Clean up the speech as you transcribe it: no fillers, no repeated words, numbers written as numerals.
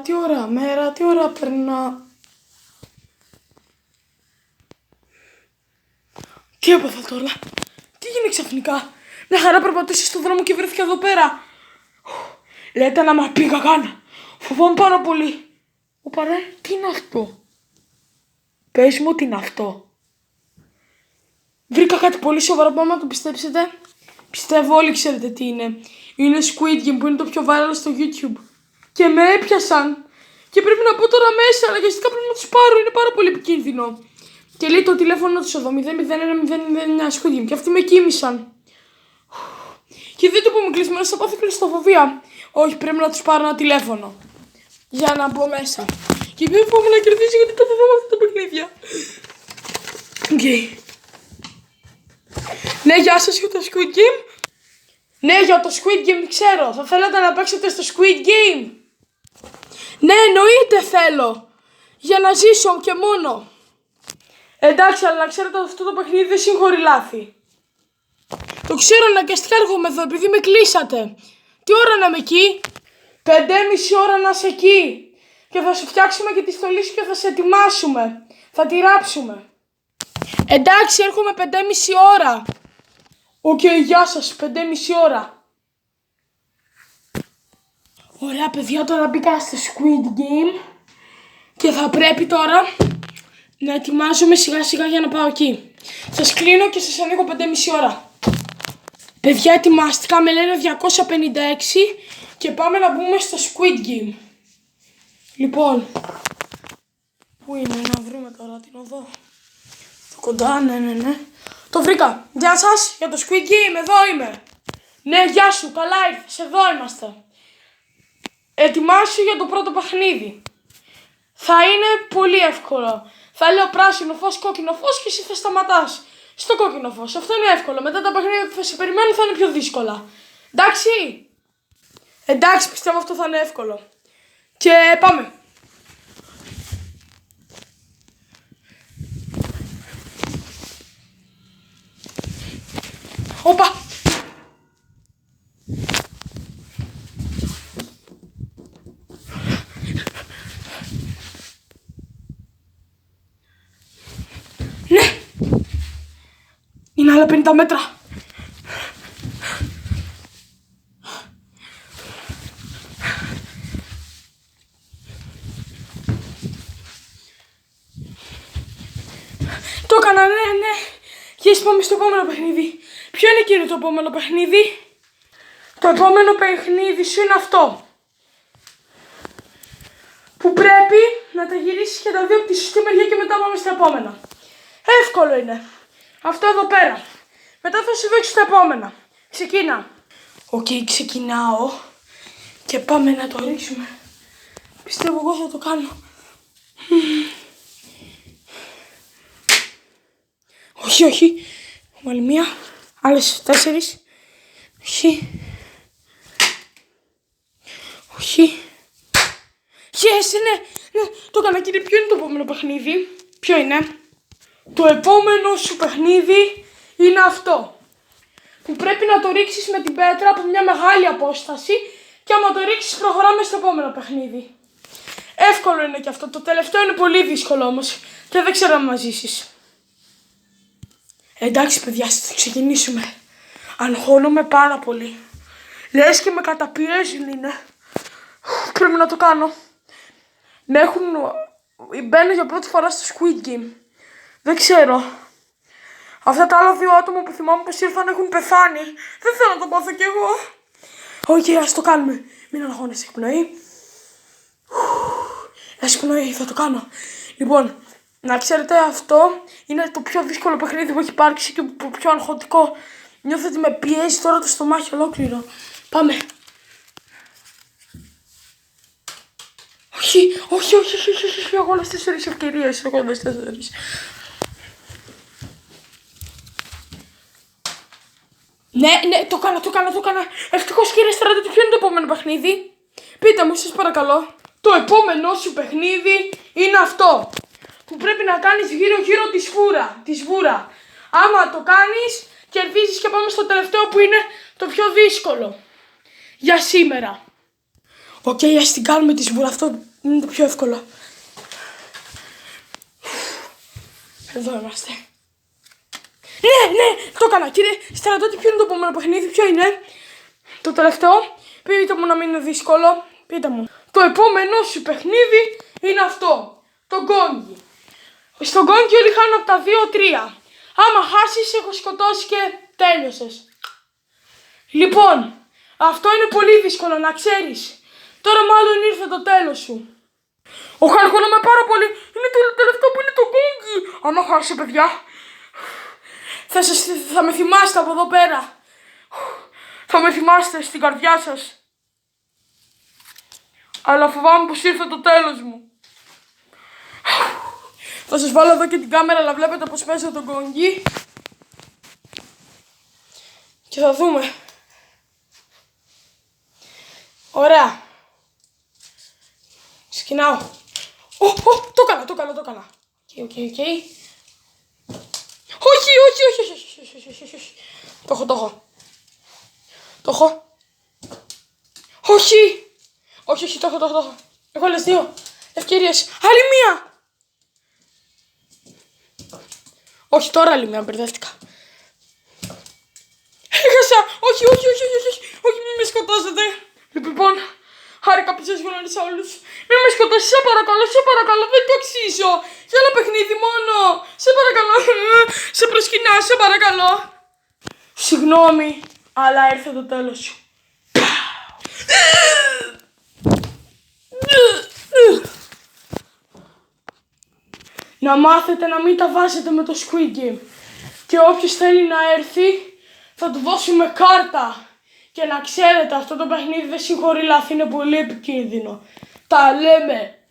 τι ώρα περνά. Τι έπαθα τώρα, τι έγινε ξαφνικά. Μια χαρά περπατούσα στον δρόμο και βρέθηκα εδώ πέρα. Λέτε να με πήγα καν. Φοβάμαι πάρα πολύ. Ρε, τι είναι αυτό. Πες μου τι είναι αυτό. Βρήκα κάτι πολύ σοβαρό, πάμε να το πιστέψετε. Πιστεύω όλοι ξέρετε τι είναι. Είναι Squid Game που είναι το πιο viral στο YouTube. Και με έπιασαν. Και πρέπει να πω τώρα μέσα, αλλά γιατί πρέπει να τους πάρω, είναι πάρα πολύ επικίνδυνο. Και λέει το τηλέφωνο τους εδώ, 001-009 Squid Game. Και αυτοί με κοίμησαν. Και δεν το πούμε κλεισμένο, θα πάθω κλειστοφοβία. Όχι, πρέπει να τους πάρω ένα τηλέφωνο. Για να μπω μέσα. Και μην φοβάμαι να κερδίσω γιατί το φοβάμαι αυτά τα παιχνίδια. Οκ. Ναι, γεια σας για το Squid Game. Ναι, για το Squid Game ξέρω. Θα θέλατε να παίξετε στο Squid Game. Ναι, εννοείται θέλω. Για να ζήσω και μόνο. Εντάξει, αλλά ξέρετε αυτό το παιχνίδι δεν συγχωρεί λάθη. Το ξέρω, αναγκαστικά έρχομαι εδώ επειδή με κλείσατε. Τι ώρα να είμαι εκεί? 5,5 ώρα να είσαι εκεί. Και θα σου φτιάξουμε και τη στολή σου και θα σε ετοιμάσουμε. Θα τη ράψουμε. Εντάξει, έρχομαι 5,5 ώρα. Οκ, γεια σας, 5,5 ώρα. Ωραία παιδιά, τώρα μπήκα στο Squid Game. Και θα πρέπει τώρα να ετοιμάζομαι σιγά σιγά για να πάω εκεί. Σας κλείνω και σας ανοίγω 5,5 ώρα. Παιδιά, ετοιμάστηκα, με λένε 256 και πάμε να μπούμε στο Squid Game. Λοιπόν, πού είναι να βρούμε τώρα την οδό? Στο κοντά, ναι. Το βρήκα. Γεια σας, για το Squid Game, εδώ είμαι. Ναι, γεια σου, καλά ήρθες, εδώ είμαστε. Ετοιμάσου για το πρώτο παιχνίδι. Θα είναι πολύ εύκολο. Θα λέω πράσινο φως, κόκκινο φως και εσύ θα σταματάς στο κόκκινο φως. Αυτό είναι εύκολο. Μετά τα παιχνίδια που θα σε περιμένουν θα είναι πιο δύσκολα. Εντάξει. Εντάξει, πιστεύω αυτό θα είναι εύκολο. Και πάμε. Όπα. Ναι. Είναι άλλα 50 μέτρα. Το έκανα, ναι. Και πάμε στο επόμενο παιχνίδι. Ποιο είναι εκείνο το επόμενο παιχνίδι? Το επόμενο παιχνίδι σου είναι αυτό. Που πρέπει να τα γυρίσεις και τα δύο από τη σωστή μεριά και μετά πάμε στα επόμενα. Εύκολο είναι. Αυτό εδώ πέρα. Μετά θα σου δείξω τα επόμενα. Ξεκίνα. Οκ, ξεκινάω. Και πάμε να το ρίξουμε. Πιστεύω εγώ θα το κάνω. Όχι. Άλλη μία. Άλλες 4. Όχι. Yes, ναι. Το έκανα, κύριε. Ποιο είναι το επόμενο παιχνίδι? Ποιο είναι? Το επόμενο σου παιχνίδι είναι αυτό. Που πρέπει να το ρίξεις με την πέτρα από μια μεγάλη απόσταση. Και άμα το ρίξεις προχωράμε στο επόμενο παιχνίδι. Εύκολο είναι και αυτό. Το τελευταίο είναι πολύ δύσκολο όμως. Και δεν ξέρω αν μας ζήσεις. Εντάξει παιδιά, θα ξεκινήσουμε. Αγχώνομαι πάρα πολύ. Λες και με καταπιέζουν είναι. Πρέπει να το κάνω. Με έχουν... Μπαίνω για πρώτη φορά στο Squid Game. Δεν ξέρω. Αυτά τα άλλα δύο άτομα που θυμάμαι πως ήρθαν έχουν πεθάνει. Δεν θέλω να το πάθω κι εγώ. Όχι, ας το κάνουμε. Μην αγχώνεσαι, εκπνοή. Εκπνοή, θα το κάνω. Λοιπόν, να ξέρετε αυτό είναι το πιο δύσκολο παιχνίδι που έχει υπάρξει και το πιο αγχωτικό. Νιώθω ότι με πιέζει τώρα το στομάχι ολόκληρο. Πάμε. Όχι. Έχω όλες 4 ευκαιρίες. Έχω όλες 4. Ναι, το έκανα. Ευτυχώς κύριε στρατιώτη, ποιο είναι το επόμενο παιχνίδι? Πείτε μου, σας παρακαλώ. Το επόμενο σου παιχνίδι είναι αυτό. Που πρέπει να κάνεις γύρω-γύρω τη σβούρα. Άμα το κάνεις, κερδίζεις και πάμε στο τελευταίο που είναι το πιο δύσκολο. Για σήμερα. Οκ, ας την κάνουμε τη σβούρα. Αυτό Είναι το πιο εύκολο. Εδώ είμαστε. Ναι, το έκανα. Κύριε στρατιώτη, ποιο είναι το επόμενο παιχνίδι, ποιο είναι? Το τελευταίο. Πείτε μου να μην είναι δύσκολο. Πείτε μου. Το επόμενο σου παιχνίδι είναι αυτό. Το γκόγγι. Στο γκόγγι όλοι χάνουν από τα 2-3. Άμα χάσεις, έχω σκοτώσει και τέλειωσες. Λοιπόν, αυτό είναι πολύ δύσκολο να ξέρεις. Τώρα μάλλον ήρθε το τέλος σου. Αγχώνομαι πάρα πολύ. Είναι το τελευταίο που είναι το γκόγγι. Άμα χάσει, παιδιά, θα με θυμάστε από εδώ πέρα. Θα με θυμάστε στην καρδιά σας. Αλλά φοβάμαι πως ήρθε το τέλος μου. Θα σας βάλω εδώ και την κάμερα, αλλά βλέπετε πως παίζω το γκόγγι. Και θα δούμε. Ωραία. Σκινάω. Το έκανα. Οκ. Όχι. Το έχω. Όχι, το έχω. Έχω άλλες 2 ευκαιρίες. Άλλη μία. Όχι, τώρα άλλη μία, μπερδεύτηκα. Έχασα. Όχι, μην με σκοτώσετε. Λοιπόν, χάρηκα που σας γνώρισα όλους. Μην με σκοτώσεις, σε παρακαλώ, δεν το αξίζω. Για ένα παιχνίδι μόνο. Σε παρακαλώ, σε προσκυνάω, σε παρακαλώ. Συγγνώμη, αλλά ήρθε το τέλος σου. Να μάθετε να μην τα βάζετε με το Squid Game. Και όποιος θέλει να έρθει, θα του δώσουμε κάρτα. Και να ξέρετε, αυτό το παιχνίδι δεν συγχωρεί λάθη, είναι πολύ επικίνδυνο. Τα λέμε.